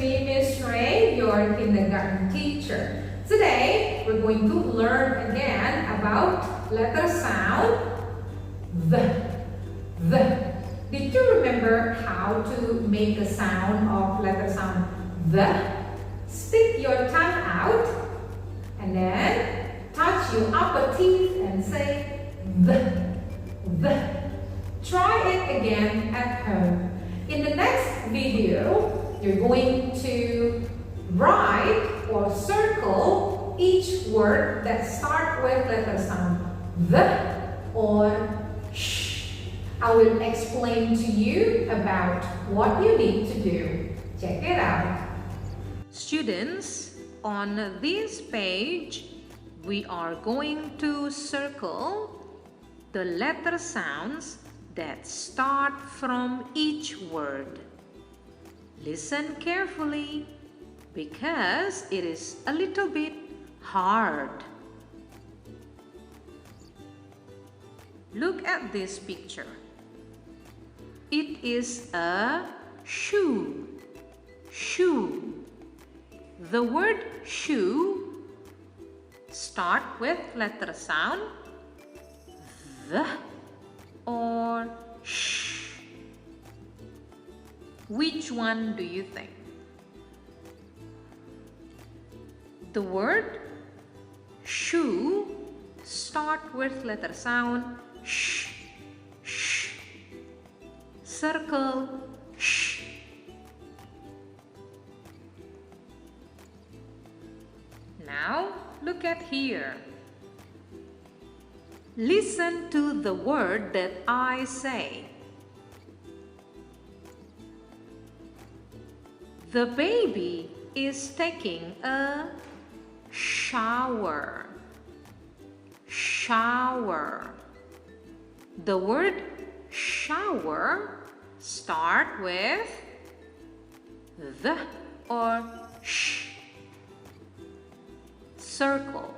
me, Miss Ray, your kindergarten teacher. Today, we're going to learn again about letter sound the. Did you remember how to make a sound of letter sound the? Stick your tongue out and then touch your upper teeth and say the. Try it again at home. In the next video, you're going to write or circle each word that start with letter sound the or sh. I will explain to you about what you need to do. Check it out. Students, on this page, we are going to circle the letter sounds that start from each word. Listen carefully because it is a little bit hard. Look at this picture. It is a shoe. Shoe. The word shoe start with letter sound the or sh. Which one do you think? The word shoe start with letter sound sh. Circle sh. Now look at here. Listen to the word that I say. The baby is taking a shower. Shower. The word shower start with the or sh. Circle.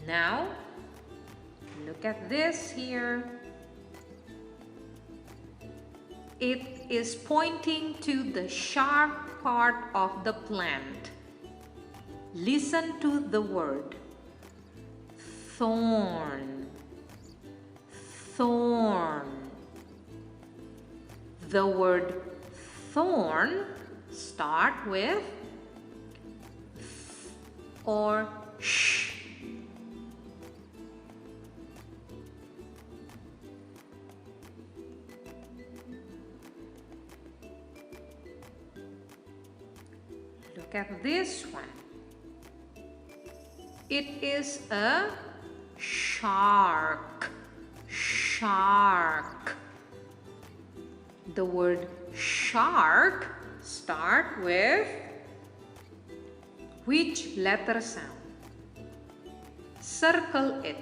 Now, look at this here. It is pointing to the sharp part of the plant. Listen to the word thorn. Thorn. The word thorn start with th or sh. Look at this one. It is a shark. Shark. The word shark start with which letter sound? Circle it.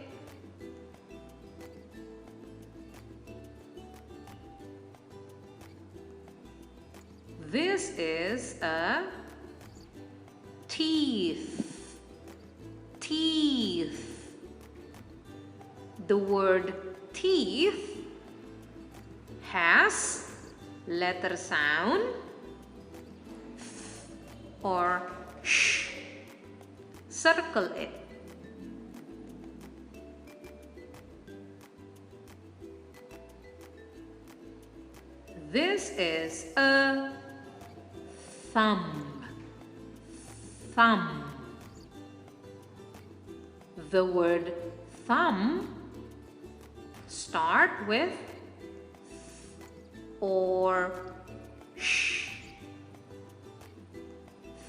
This is a teeth. Teeth. The word teeth has letter sound th or sh. Circle it. This is a thumb. Thumb. The word thumb start with th or sh.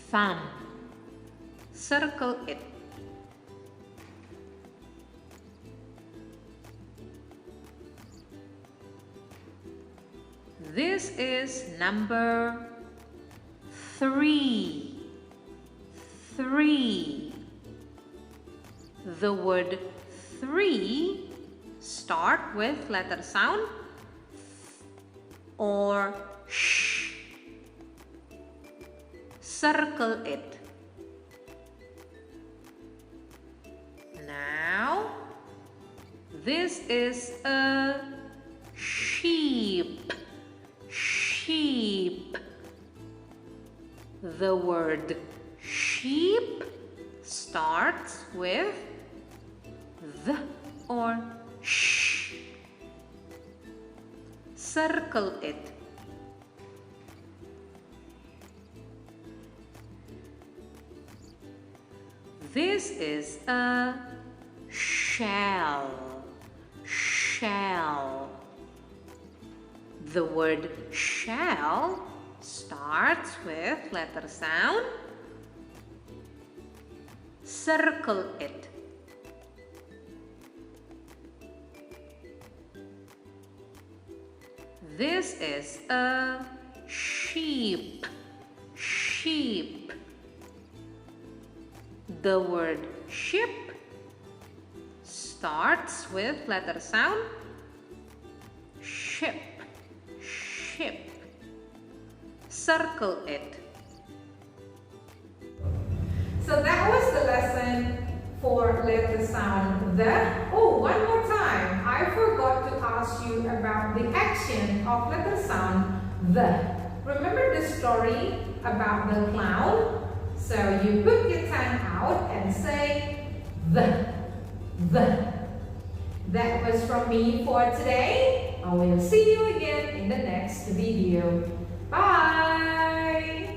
Thumb. Circle it. This is number 3. 3. The word 3 start with letter sound th or sh. Circle it. Now, this is a sheep. The word sheep starts with the or sh. Circle it. This is a shell. Shell. The word shell starts with letter sound. Circle it. This is a sheep. Sheep. The word ship starts with letter sound. Ship. Ship. Circle it. So that was the lesson for letter sound the. Oh, one more time. I forgot to ask you about the action of letter sound the. Remember the story about the clown? So you put your tongue out and say the. That was from me for today. I will see you again in the next video. Bye!